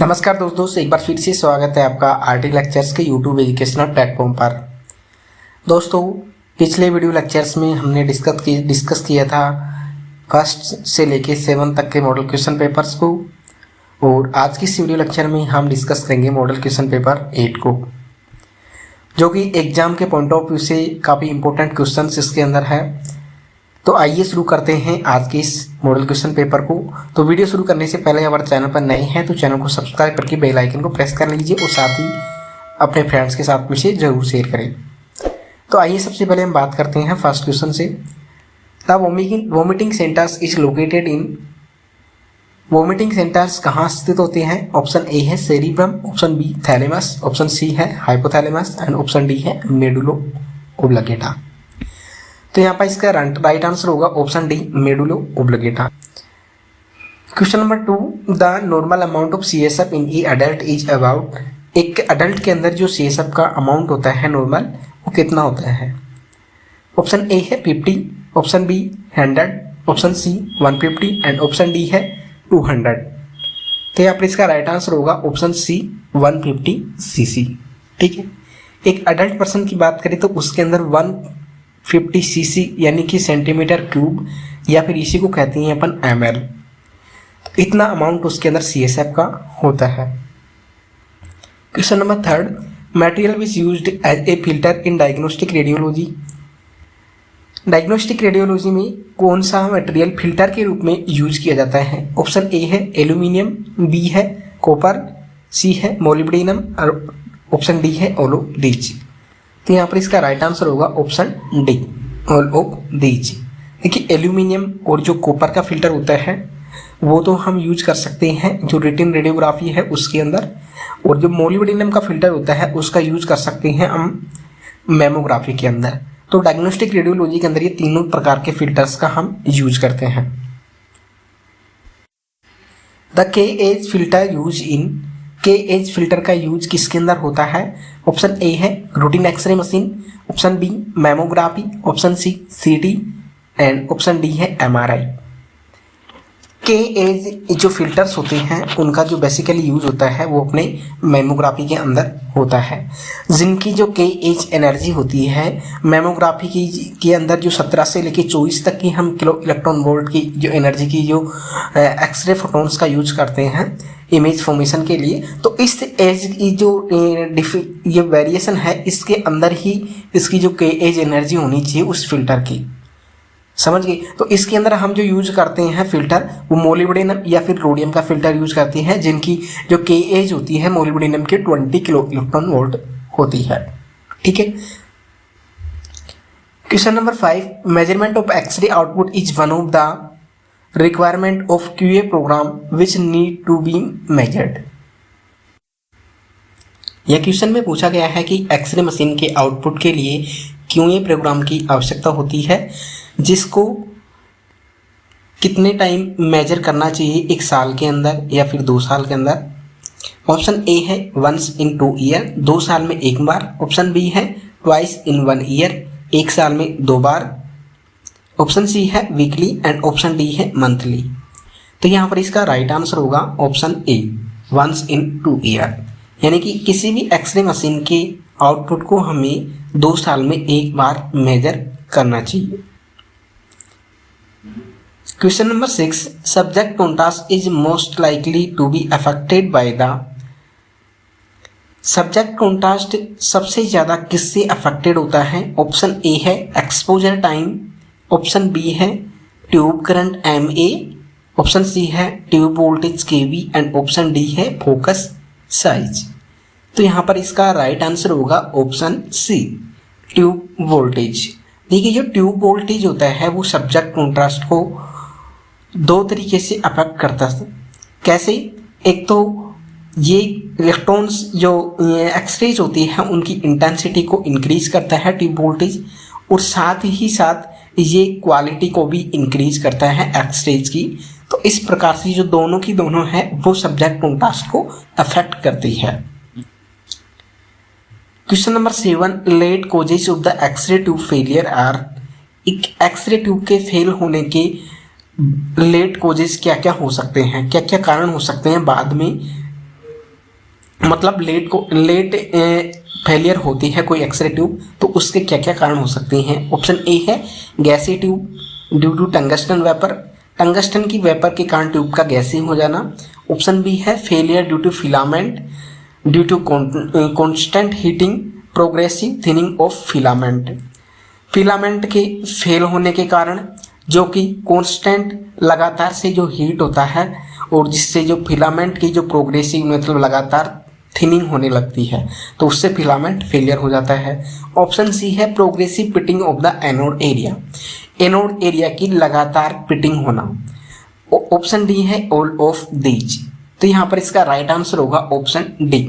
नमस्कार दोस्तों, एक बार फिर से स्वागत है आपका आरटी लेक्चर्स के यूट्यूब एजुकेशनल प्लेटफॉर्म पर। दोस्तों, पिछले वीडियो लेक्चर्स में हमने डिस्कस किया था फर्स्ट से लेके 7 तक के मॉडल क्वेश्चन पेपर्स को, और आज की इस वीडियो लेक्चर में हम डिस्कस करेंगे मॉडल क्वेश्चन पेपर 8 को, जो कि एग्जाम के पॉइंट ऑफ व्यू से काफ़ी इंपॉर्टेंट क्वेश्चन इसके अंदर है। तो आइए शुरू करते हैं आज के इस मॉडल क्वेश्चन पेपर को। तो वीडियो शुरू करने से पहले हमारे चैनल पर नए हैं तो चैनल को सब्सक्राइब करके बेल आइकन को प्रेस कर लीजिए और साथ ही अपने फ्रेंड्स के साथ इसे जरूर शेयर करें। तो आइए सबसे पहले हम बात करते हैं फर्स्ट क्वेश्चन से। The vomiting centres is located in. Vomiting centres कहाँ स्थित होते हैं? ऑप्शन ए है cerebrum, option B thalamus, option C है हाइपोथैलेमस एंड ऑप्शन डी है मेडुलो ओब्लिगेटा। तो यहाँ पर इसका राइट आंसर होगा option D medulla oblongata. Question number 2, the normal amount of CSF in a adult is about. एक अडल्ट के अंदर जो CSF का अमाउंट होता है नॉर्मल, वो कितना होता है? ऑप्शन ए है 50, option B 100, option C 150 and option D है 200। तो यहाँ पर इसका राइट आंसर होगा ऑप्शन सी 150 cc। ठीक है, एक अडल्ट पर्सन की बात करें तो उसके अंदर 150 cc यानी कि सेंटीमीटर क्यूब, या फिर इसी को कहते हैं अपन ml। तो इतना अमाउंट उसके अंदर CSF का होता है। Question number 3, material which used as a filter in diagnostic radiology. Diagnostic radiology में कौन सा मटेरियल फिल्टर के रूप में यूज किया जाता है? ऑप्शन ए है एल्यूमिनियम, बी है कॉपर, सी है मोलिब्डेनम और ऑप्शन डी है ओलोडीज। तो यहाँ पर इसका राइट आंसर होगा ऑप्शन डी ओलोडीज। देखिए, एल्यूमिनियम और जो कॉपर का फिल्टर होता है वो तो हम यूज कर सकते हैं जो रिटिन रेडियोग्राफी है उसके अंदर, और जो मोलिब्डेनम का फिल्टर होता है उसका यूज कर सकते हैं हम मेमोग्राफी के अंदर। तो डायग्नोस्टिक रेडियोलॉजी के अंदर ये तीनों प्रकार के फिल्टर्स का हम यूज करते हैं। The K edge filter use in. K edge filter का यूज किसके अंदर होता है? ऑप्शन ए है routine X ray machine, option B mammography, option C CT and option D है MRI। के-एज जो फिल्टर्स होते हैं उनका जो बेसिकली यूज होता है वो अपने मैमोग्राफी के अंदर होता है। जिनकी जो के-एज एनर्जी होती है मैमोग्राफी के अंदर जो 17 से लेकर 24 तक की हम किलो इलेक्ट्रॉन वोल्ट की जो एनर्जी की जो एक्सरे फोटोन्स का यूज करते हैं इमेज फॉर्मेशन के लिए, तो इस एज की जो ये वेरिएशन है इसके अंदर ही इसकी जो के-एज एनर्जी होनी चाहिए उस फिल्टर की। समझ गए? तो इसके अंदर हम जो यूज करते हैं फिल्टर वो मोलिब्डेनम या फिर रोडियम का फिल्टर यूज करते हैं, जिनकी जो के-एज होती है मोलिब्डेनम के 20 किलो इलेक्ट्रॉन वोल्ट होती है। ठीक है। Question number 5, measurement of X-ray output is one of the requirement of QA programme which need to be measured. यह क्वेश्चन में पूछा गया है कि एक्सरे मशीन के आउटपुट के लिए QA प्रोग्राम की आवश्यकता होती है जिसको कितने टाइम मेजर करना चाहिए, 1 साल के अंदर या फिर 2 साल के अंदर। ऑप्शन ए है 1 in 2 year, 2 साल में 1 बार। ऑप्शन बी है 2 in 1 year, 1 साल में 2 बार। ऑप्शन सी है वीकली एंड ऑप्शन डी है मंथली। तो यहाँ पर इसका राइट आंसर होगा ऑप्शन ए 1 in 2 year, यानी कि किसी भी एक्सरे मशीन के आउटपुट को हमें 2 साल में 1 बार मेजर करना चाहिए। Question number 6, subject contrast is most likely to be affected by the. Subject contrast सबसे ज़्यादा किससे अफेक्टेड होता है? ऑप्शन ए है एक्सपोजर टाइम, ऑप्शन बी है tube current MA, option C है tube voltage KB and option D है focus size. तो यहाँ पर इसका राइट आंसर होगा ऑप्शन सी ट्यूब वोल्टेज। देखिए, जो ट्यूब वोल्टेज होता है वो सब्जेक्ट कॉन्ट्रास्ट को 2 तरीके से अफेक्ट करता है। कैसे? एक तो ये इलेक्ट्रॉन्स जो एक्सरेज होती है उनकी इंटेंसिटी को इंक्रीज करता है ट्यूब वोल्टेज, और साथ ही साथ ये क्वालिटी को भी इंक्रीज करता है एक्सरेज की। तो इस प्रकार से जो दोनों की दोनों है वो सब्जेक्ट कॉन्ट्रास्ट को अफेक्ट करती है। Question number 7, late causes of the x ray tube failure are. एक एक्सरे ट्यूब के फेल होने के लेट कॉजेज क्या क्या हो सकते हैं, क्या क्या कारण हो सकते हैं बाद में मतलब लेट फेलियर होती है कोई एक्सरे ट्यूब, तो उसके क्या क्या कारण हो सकते हैं। ऑप्शन ए है gassy tube due to tungsten vapour, tungsten की वेपर के कारण ट्यूब का गैसी हो जाना। ऑप्शन बी है failure due to filament due to constant heating progressive thinning of filament, filament के फेल होने के कारण, जो कि कॉन्स्टेंट लगातार से जो हीट होता है और जिससे जो फिलामेंट की जो प्रोग्रेसिव मतलब लगातार थिनिंग होने लगती है, तो उससे फिलामेंट फेलियर हो जाता है। ऑप्शन सी है progressive pitting of the anode area, anode area की लगातार पिटिंग होना। ऑप्शन डी है ऑल ऑफ दीज, तो यहाँ पर इसका राइट आंसर होगा option D,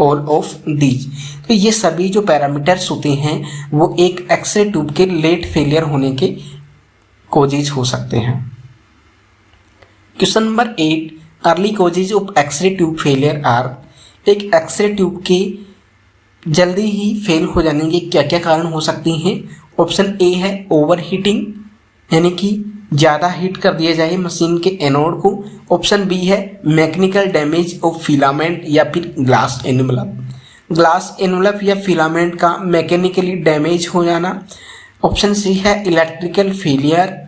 all of these. तो ये सभी जो पैरामीटर्स होते हैं वो एक एक्सरे ट्यूब के लेट फेलियर होने के कॉजेज हो सकते हैं। Question number 8, early causes of X-ray tube failure are, एक एक्सरे ट्यूब के जल्दी ही फेल हो जाने के क्या क्या कारण हो सकते हैं। ऑप्शन ए है ओवर हीटिंग, यानी कि ज़्यादा हीट कर दिया जाए मशीन के एनोड को। ऑप्शन बी है मैकेनिकल डैमेज ऑफ फिलामेंट या फिर ग्लास एनवलप, ग्लास एनवलप या फिलामेंट का मैकेनिकली डैमेज हो जाना। ऑप्शन सी है इलेक्ट्रिकल फेलियर।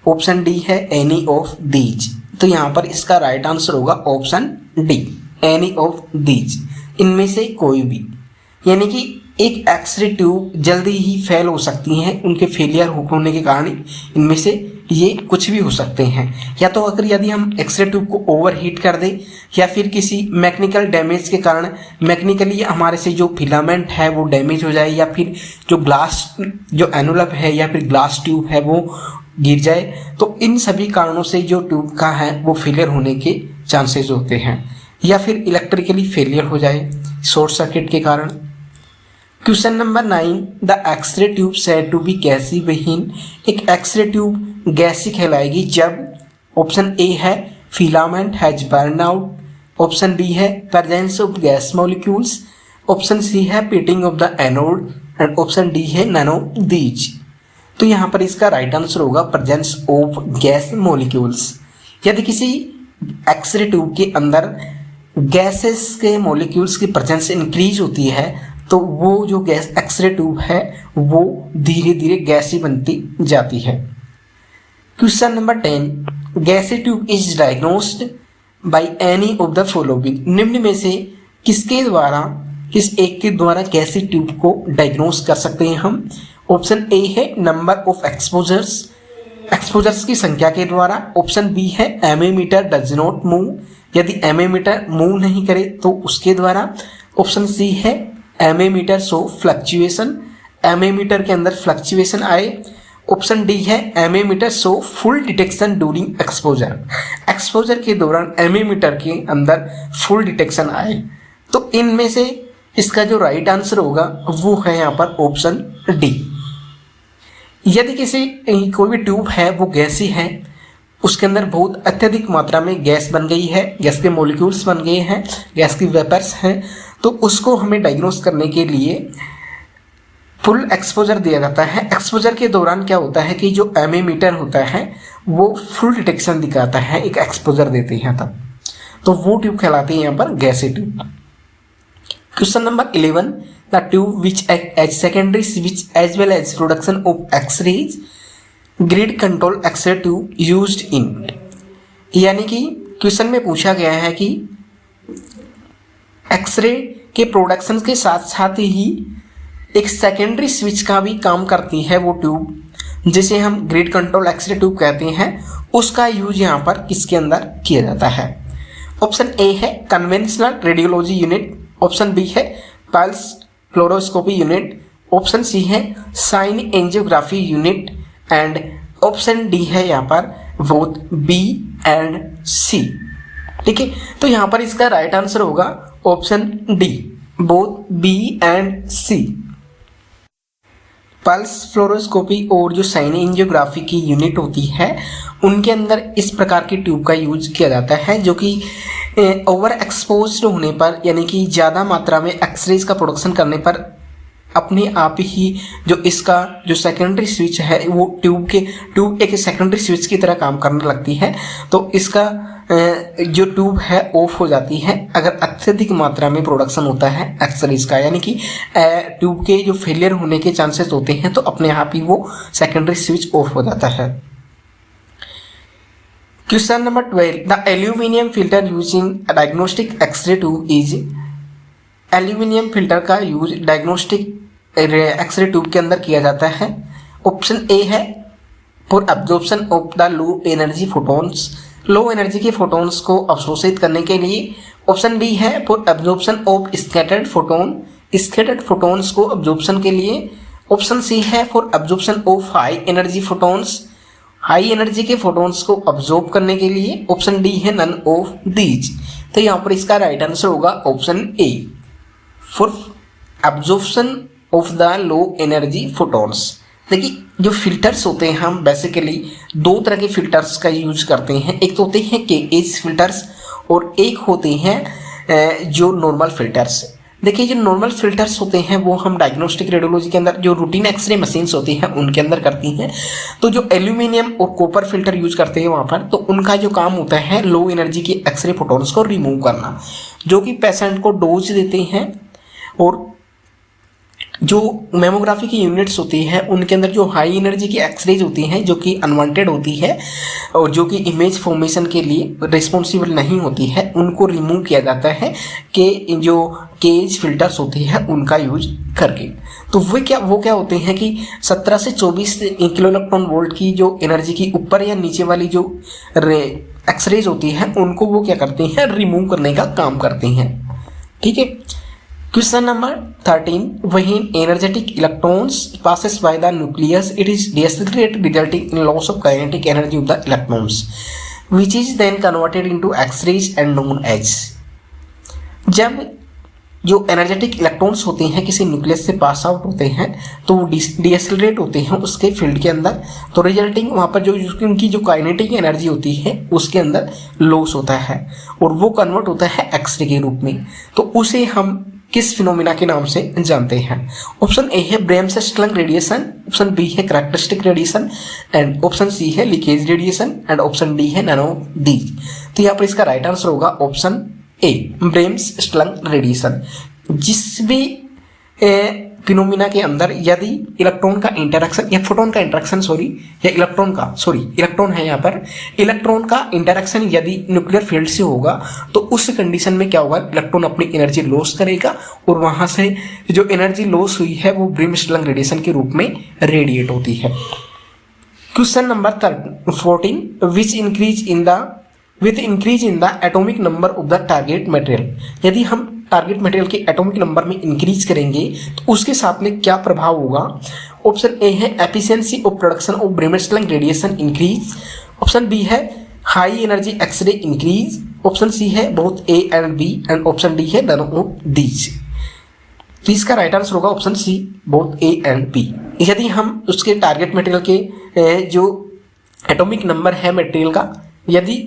ऑप्शन डी है एनी ऑफ दीज, तो यहाँ पर इसका राइट आंसर होगा option D, any of these, इनमें से कोई भी। यानी कि एक एक्सरे ट्यूब जल्दी ही फेल हो सकती हैं, उनके फेलियर होने के कारण इनमें से ये कुछ भी हो सकते हैं। या तो अगर यदि हम एक्सरे ट्यूब को ओवर हीट कर दें, या फिर किसी मैकेनिकल डैमेज के कारण मैकेनिकली हमारे से जो फिलामेंट है वो डैमेज हो जाए, या फिर जो ग्लास जो एनवलप है या फिर ग्लास ट्यूब है वो गिर जाए, तो इन सभी कारणों से जो ट्यूब का है वो फेलियर होने के चांसेस होते हैं। या फिर इलेक्ट्रिकली फेलियर हो जाए शॉर्ट सर्किट के कारण। Question number 9, the x ray tube said to be gassy when, एक एक्सरे ट्यूब गैसी कहलाएगी जब, ऑप्शन ए है filament has burn out, option B है presence of gas molecules, option C है pitting of the anode and option D है none of these. तो यहाँ पर इसका राइट आंसर होगा प्रेजेंस ऑफ गैस मॉलिक्यूल्स। यदि किसी एक्सरे ट्यूब के अंदर गैसेस के मॉलिक्यूल्स की प्रेजेंस इंक्रीज होती है, तो वो जो गैस एक्सरे ट्यूब है वो धीरे धीरे गैसी बनती जाती है। Question number 10, gassy tube is diagnosed by any of the following, निम्न में से किसके द्वारा, किस एक के द्वारा गैसी ट्यूब को डायग्नोस कर सकते हैं हम। ऑप्शन ए है नंबर ऑफ एक्सपोजर्स, एक्सपोजर्स की संख्या के द्वारा। ऑप्शन बी है एमीमीटर डज नॉट मूव, यदि एमीमीटर मूव नहीं करे तो उसके द्वारा। ऑप्शन सी है एमीमीटर शो फ्लक्चुएशन, एमीमीटर के अंदर फ्लक्चुएशन आए। ऑप्शन डी है ammeter show full detection during exposure, exposure के दौरान एमीमीटर के अंदर फुल डिटेक्शन आए। तो इनमें से इसका जो राइट आंसर होगा वो है यहाँ पर ऑप्शन डी। यदि किसी कोई भी ट्यूब है वो गैसी है, उसके अंदर बहुत अत्यधिक मात्रा में गैस बन गई है, गैस के मॉलिक्यूल्स बन गए हैं, गैस की वेपर्स हैं, तो उसको हमें डायग्नोस करने के लिए फुल एक्सपोजर दिया जाता है। एक्सपोजर के दौरान क्या होता है कि जो एमीमीटर होता है वो फुल डिटेक्शन दिखाता है, एक एक्सपोजर देते हैं तब, तो वो ट्यूब कहलाती है यहाँ पर gassy tube. Question number 11, the tube which act as secondary switch as well as production of X rays grid control X ray tube used in, यानी कि क्वेश्चन में पूछा गया है कि एक्सरे के प्रोडक्शन के साथ साथ ही एक सेकेंडरी स्विच का भी काम करती है वो ट्यूब, जिसे हम ग्रिड कंट्रोल एक्सरे ट्यूब कहते हैं, उसका यूज यहाँ पर किसके अंदर किया जाता है। ऑप्शन ए है conventional radiology unit, option B है pulse fluoroscopy unit, option C है cine angiography unit and option D है यहाँ पर बोथ बी एंड सी। ठीक है, तो यहाँ पर इसका राइट आंसर होगा option D, both B and C. Pulse fluoroscopy और जो साइन एंजियोग्राफी की यूनिट होती है उनके अंदर इस प्रकार की ट्यूब का यूज किया जाता है, जो कि ओवर एक्सपोज्ड होने पर, यानी कि ज़्यादा मात्रा में एक्सरेज का प्रोडक्शन करने पर अपने आप ही जो इसका जो सेकेंडरी स्विच है वो ट्यूब एक सेकेंडरी स्विच की तरह काम करने लगती है। तो इसका जो ट्यूब है ऑफ हो जाती है अगर अत्यधिक मात्रा में प्रोडक्शन होता है एक्सरेज का, यानी कि ट्यूब के जो फेलियर होने के चांसेस होते हैं तो अपने आप ही वो सेकेंडरी स्विच ऑफ हो जाता है। Question number 12, the aluminium filter using diagnostic X-ray tube is. Aluminium filter का यूज डायग्नोस्टिक एक्सरे ट्यूब के अंदर किया जाता है। ऑप्शन ए है for absorption of the low energy photons, low energy के फोटोन्स को अवशोषित करने के लिए। ऑप्शन बी है for absorption of scattered photon, scattered photons को अब्जॉर्प्शन के लिए। ऑप्शन सी है for absorption of high energy photons, high energy के फोटोन्स को अब्जॉर्ब करने के लिए। ऑप्शन डी है नन ऑफ दीज। तो यहाँ पर इसका राइट आंसर होगा option A for absorption of the low energy photons. देखिए जो फिल्टर्स होते हैं हम बेसिकली दो तरह के फिल्टर्स का यूज करते हैं, एक तो होते हैं केएच फिल्टर्स और एक होते हैं जो नॉर्मल फिल्टर्स। देखिए जो नॉर्मल फिल्टर्स होते हैं वो हम डायग्नोस्टिक रेडियोलॉजी के अंदर जो रूटीन एक्सरे मशीन्स होती हैं उनके अंदर करती हैं। तो जो एल्यूमिनियम और कॉपर फिल्टर यूज करते हैं वहाँ पर, तो उनका जो काम होता है लो एनर्जी के एक्सरे फोटोन्स को रिमूव करना, जो कि पेशेंट को डोज देते हैं। और जो मेमोग्राफी की यूनिट्स होती हैं उनके अंदर जो हाई एनर्जी की एक्सरेज होती हैं जो कि अनवांटेड होती है और जो कि इमेज फॉर्मेशन के लिए रिस्पॉन्सिबल नहीं होती है, उनको रिमूव किया जाता है कि जो केज फिल्टर्स होती है उनका यूज करके। तो वो क्या होते हैं कि 17 से 24 किलो इलेक्ट्रॉन वोल्ट की जो एनर्जी की ऊपर या नीचे वाली जो एक्सरेज होती है उनको वो क्या करते हैं, रिमूव करने का काम करते हैं। ठीक है। Question number 13, when energetic electrons passes by the nucleus, it is deaccelerated, resulting in loss of kinetic energy of the electrons, which is then converted into X-rays and known as। जब जो energetic electrons होते हैं किसी nucleus से pass out होते हैं तो वो डीएक्सेलरेट होते हैं उसके फील्ड के अंदर, तो रिजल्टिंग वहाँ पर जो उनकी जो काइनेटिक एनर्जी होती है उसके अंदर लॉस होता है और वो कन्वर्ट होता है एक्सरे के रूप में। तो उसे हम किस फिनोमिना के नाम से जानते हैं? ऑप्शन ए है ब्रेमसेस्टलंग रेडिएशन, ऑप्शन बी है characteristic radiation and option C है leakage radiation and option D है नन ऑफ दीज। तो यहाँ पर इसका राइट आंसर होगा ऑप्शन ए ब्रेमसेस्टलंग रेडिएशन। जिस भी फिनोमिना के अंदर यदि इलेक्ट्रॉन का इंटरेक्शन या फोटोन का इंटरेक्शन या इलेक्ट्रॉन है यहाँ पर, इलेक्ट्रॉन का इंटरेक्शन यदि न्यूक्लियर फील्ड से होगा तो उस कंडीशन में क्या होगा, इलेक्ट्रॉन अपनी एनर्जी लॉस करेगा और वहाँ से जो एनर्जी लॉस हुई है वो ब्रेमसेस्टलंग रेडिएशन के रूप में रेडिएट होती है। Question number 14, which increase in the atomic number of the target material. यदि हम टारगेट मटेरियल के एटॉमिक नंबर में इंक्रीज करेंगे तो उसके साथ में क्या प्रभाव होगा? ऑप्शन ए है efficiency of production of bremsstrahlung radiation increase, option B है high energy X ray increase, option C है both A and B and option D है नन ऑफ दीज। तो इसका राइट आंसर होगा option C both A and B. यदि हम उसके target material के जो एटॉमिक नंबर है मटेरियल का, यदि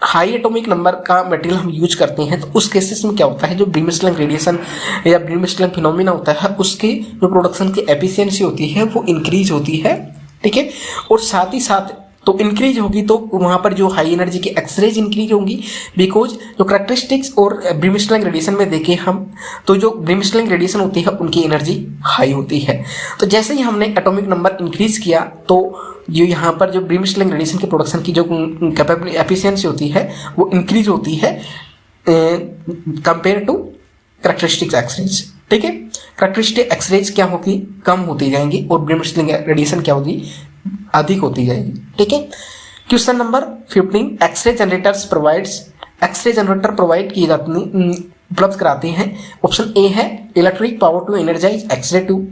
हाई एटॉमिक नंबर का मटेरियल हम यूज करते हैं तो उस केसेस में क्या होता है, जो ब्रेमसेस्टलंग रेडिएशन या ब्रेमसेस्टलंग फिनोमिना होता है उसके जो प्रोडक्शन की एफिशिएंसी होती है वो इंक्रीज होती है। ठीक है। और साथ ही साथ तो इंक्रीज होगी तो वहाँ पर जो हाई एनर्जी की एक्सरेज इंक्रीज होंगी, बिकॉज जो करैक्टरिस्टिक्स और ब्रेमसेस्टलंग रेडिएशन में देखें हम तो जो ब्रेमसेस्टलंग रेडिएशन होती है उनकी एनर्जी हाई होती है। तो जैसे ही हमने एटॉमिक नंबर इंक्रीज किया तो जो यहाँ पर जो ब्रेमसेस्टलंग रेडिएशन के प्रोडक्शन की जो कैपेबिलिटी एफिशिएंसी होती है वो इंक्रीज होती है कंपेयर टू करैक्टरिस्टिक्स एक्सरेज। ठीक है। करैक्टरिस्टिक एक्सरेज क्या होगी, कम होती जाएंगी और ब्रेमसेस्टलंग रेडिएशन क्या होगी, अधिक होती जाएगी। ठीक है। Question number 15, X ray generators provides, X ray generator provide किए जाते उपलब्ध कराते हैं। ऑप्शन ए है electric power to energize X ray tube,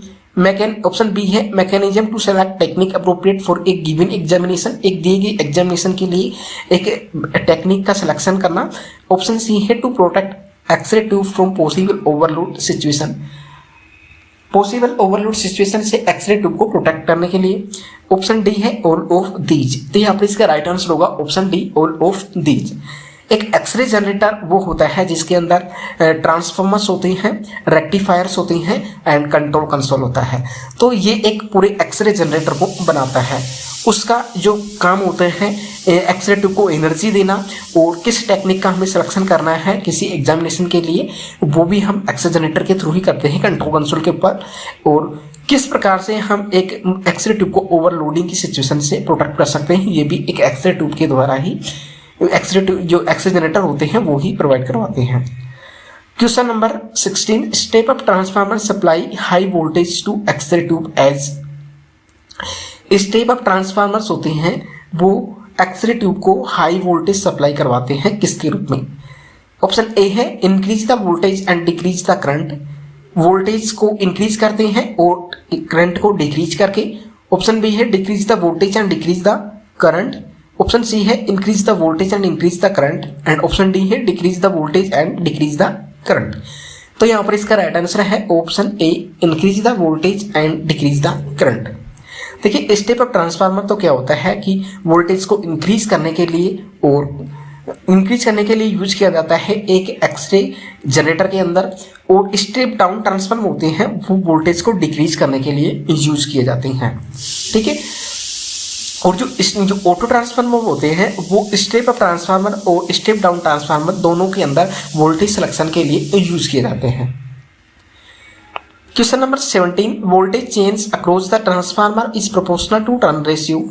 option B है mechanism to select technique appropriate for a given examination, एक दिए गए एग्जामिनेशन के लिए एक टेक्निक का सिलेक्शन करना, ऑप्शन सी है to protect X-ray tube from possible overload situation, possible overload situation से एक्सरे ट्यूब को प्रोटेक्ट करने के लिए, ऑप्शन डी है ऑल ऑफ दीज। तो यहाँ पर इसका राइट आंसर होगा option D all of these. एक एक्सरे जनरेटर वो होता है जिसके अंदर ट्रांसफॉर्मर्स होते हैं, रेक्टिफायर्स होते हैं एंड कंट्रोल कंसोल होता है। तो ये एक पूरे एक्सरे जनरेटर को बनाता है। उसका जो काम होते हैं एक्सरे ट्यूब को एनर्जी देना और किस टेक्निक का हमें सिलेक्शन करना है किसी एग्जामिनेशन के लिए, वो भी हम एक्सरे जनरेटर के थ्रू ही करते हैं कंट्रोल कंसोल के ऊपर। और किस प्रकार से हम एक एक्सरे ट्यूब को ओवरलोडिंग की सिचुएशन से प्रोटेक्ट कर सकते हैं, ये भी एक एक्सरे ट्यूब के द्वारा ही एक्सरे ट्यूब जो एक्सरे जनरेटर होते हैं वो ही प्रोवाइड करवाते हैं। Question number 16, step up transformer supply high voltage to X-ray tube as. Step up transformers होते हैं वो एक्सरे ट्यूब को हाई वोल्टेज सप्लाई करवाते हैं किसके रूप में। ऑप्शन ए है increase the voltage and decrease the current, voltage को इंक्रीज करते हैं और करंट को डिक्रीज करके। ऑप्शन बी है decrease the voltage and decrease the current. Option C है increase the voltage and increase the current and option D है decrease the voltage and decrease the current. तो यहाँ पर इसका राइट आंसर है option A increase the voltage and decrease the current. देखिए step up transformer तो क्या होता है कि वोल्टेज को इंक्रीज करने के लिए और इंक्रीज करने के लिए यूज किया जाता है एक एक्सरे जनरेटर के अंदर, और स्टेप डाउन ट्रांसफार्मर होते हैं वो वोल्टेज को डिक्रीज करने के लिए यूज किए जाते हैं। ठीक है, और जो ऑटो ट्रांसफार्मर होते हैं वो स्टेप अप ट्रांसफार्मर और स्टेप डाउन ट्रांसफार्मर दोनों के अंदर वोल्टेज सिलेक्शन के लिए यूज किए जाते हैं। Question number 17, voltage change across the transformer is proportional to turn ratio.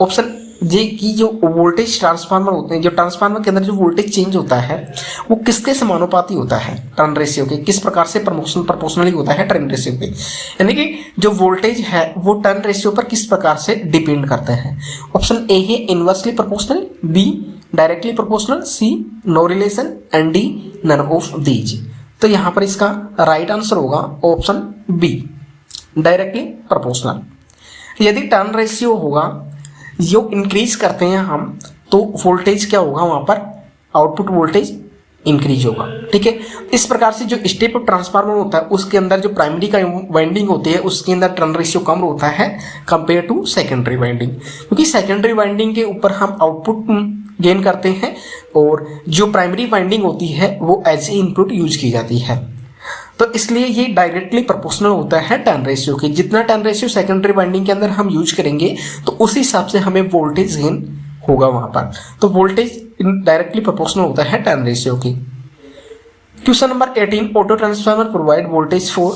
Option J की जो वोल्टेज ट्रांसफार्मर होते हैं, जो ट्रांसफार्मर के अंदर जो वोल्टेज चेंज होता है वो किसके समानुपाती होता है, टर्न रेशियो के। किस प्रकार से प्रोपोर्शनली होता है टर्न रेशियो के, यानी कि जो वोल्टेज है वो टर्न रेशियो पर किस प्रकार से डिपेंड करते हैं। ऑप्शन ए है inversely proportional, B directly proportional, C no relation and D none of these. तो यहाँ पर इसका राइट आंसर होगा ऑप्शन बी डायरेक्टली प्रोपोर्शनल। यदि टर्न रेशियो होगा जो इंक्रीज करते हैं हम तो वोल्टेज क्या होगा, वहां पर आउटपुट वोल्टेज इंक्रीज होगा। ठीक है, इस प्रकार से जो स्टेप अप ट्रांसफार्मर होता है उसके अंदर जो प्राइमरी का वाइंडिंग होती है उसके अंदर टर्न रेशियो कम होता है कंपेयर टू सेकेंडरी वाइंडिंग, क्योंकि सेकेंडरी वाइंडिंग के ऊपर हम आउटपुट गेन करते हैं और जो प्राइमरी वाइंडिंग होती है वो एज ए इनपुट यूज की जाती है। तो इसलिए ये डायरेक्टली प्रोपोर्शनल होता है टर्न रेशियो के। जितना टर्न रेशियो सेकेंडरी वाइंडिंग के अंदर हम यूज करेंगे तो उस हिसाब से हमें वोल्टेज गेन होगा वहां पर। तो वोल्टेज डायरेक्टली प्रोपोर्शनल होता है टर्न रेशियो की। Question number 18, auto transformer provide voltage for.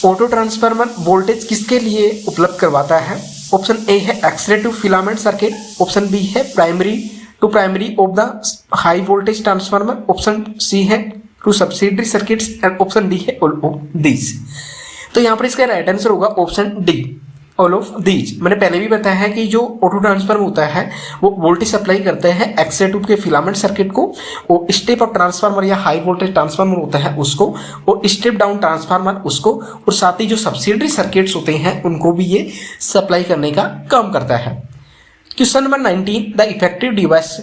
Auto transformer voltage किसके लिए उपलब्ध करवाता है। ऑप्शन ए है X ray to filament circuit, option B है primary to primary of the high voltage transformer, option C है two subsidiary circuits and option D है all of these. तो यहाँ पर इसका राइट आंसर होगा option D all of these. मैंने पहले भी बताया है कि जो ऑटो ट्रांसफार्मर होता है वो वोल्टेज सप्लाई करते हैं एक्सरे ट्यूब के फिलामेंट सर्किट को, और स्टेप अप ट्रांसफार्मर या हाई वोल्टेज ट्रांसफार्मर होता है उसको, और स्टेप डाउन ट्रांसफार्मर उसको, और साथ ही जो सब्सिडरी सर्किट्स होते हैं उनको भी ये सप्लाई करने का काम करता है। Question number 19, the effective device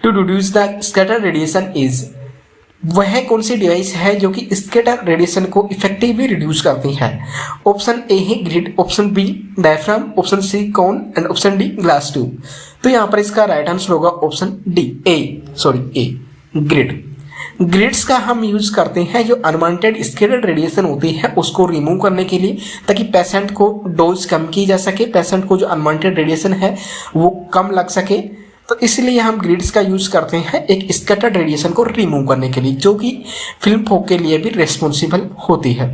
to reduce the scatter radiation is. वह कौन सी डिवाइस है जो कि स्कैटर रेडिएशन को इफेक्टिवली रिड्यूस करती है। ऑप्शन ए है grid, option B diaphragm, option C cone and option D glass tube. तो यहाँ पर इसका राइट आंसर होगा option D A grid. Grids का हम यूज करते हैं जो अनवांटेड स्कैटर रेडिएशन होती है उसको रिमूव करने के लिए, ताकि पेशेंट को डोज कम की जा सके, पेशेंट को जो अनवांटेड रेडिएशन है वो कम लग सके। तो इसलिए हम ग्रिड्स का यूज करते हैं एक स्कैटर्ड रेडिएशन को रिमूव करने के लिए, जो कि फिल्म फोक के लिए भी रिस्पॉन्सिबल होती है।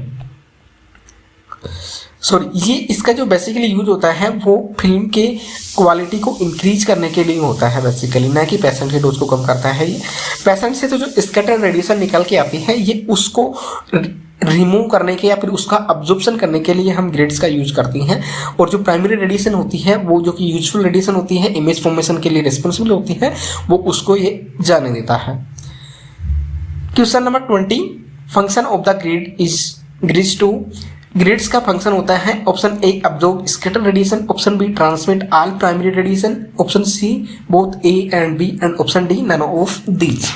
ये इसका जो बेसिकली यूज होता है वो फिल्म के क्वालिटी को इंक्रीज करने के लिए होता है बेसिकली, ना कि पेशेंट के डोज को कम करता है। ये पेशेंट से तो जो स्कैटर्ड रेडिएशन निकल के आती है ये उसको रिमूव करने के या फिर उसका अब्जॉर्प्शन करने के लिए हम ग्रिड्स का यूज करते हैं। और जो प्राइमरी रेडिएशन होती है वो जो कि यूजफुल रेडिएशन होती है, इमेज फॉर्मेशन के लिए रिस्पॉन्सिबल होती है, वो उसको ये जाने देता है। Question number 20, function of the grid is grids to. Grids का फंक्शन होता है option A absorb scatter radiation, option B transmit all primary radiation, option C both A and B and option D none of these.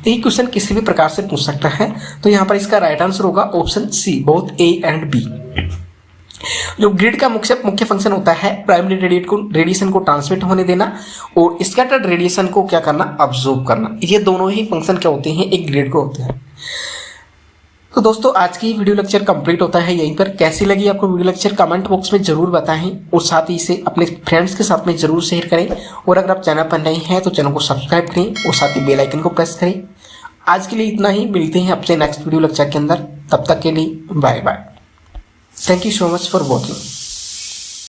ये question किसी भी प्रकार से पूछ सकता है, तो यहाँ पर इसका राइट आंसर होगा option C both A and B. जो ग्रिड का मुख्य फंक्शन होता है प्राइमरी रेडिएशन को ट्रांसमिट होने देना और स्कैटर्ड रेडिएशन को क्या करना, अब्जॉर्ब करना। ये दोनों ही फंक्शन क्या होते हैं, एक ग्रिड को होते हैं। तो दोस्तों आज की वीडियो लेक्चर कंप्लीट होता है यहीं पर। कैसी लगी आपको वीडियो लेक्चर कमेंट बॉक्स में जरूर बताएं और साथ ही इसे अपने फ्रेंड्स के साथ में जरूर शेयर करें। और अगर आप चैनल पर नए हैं तो चैनल को सब्सक्राइब करें और साथ ही बेल आइकन को प्रेस करें। आज के लिए इतना ही, मिलते हैं अपने नेक्स्ट वीडियो लेक्चर के अंदर। तब तक के लिए bye bye. Thank you so much for watching.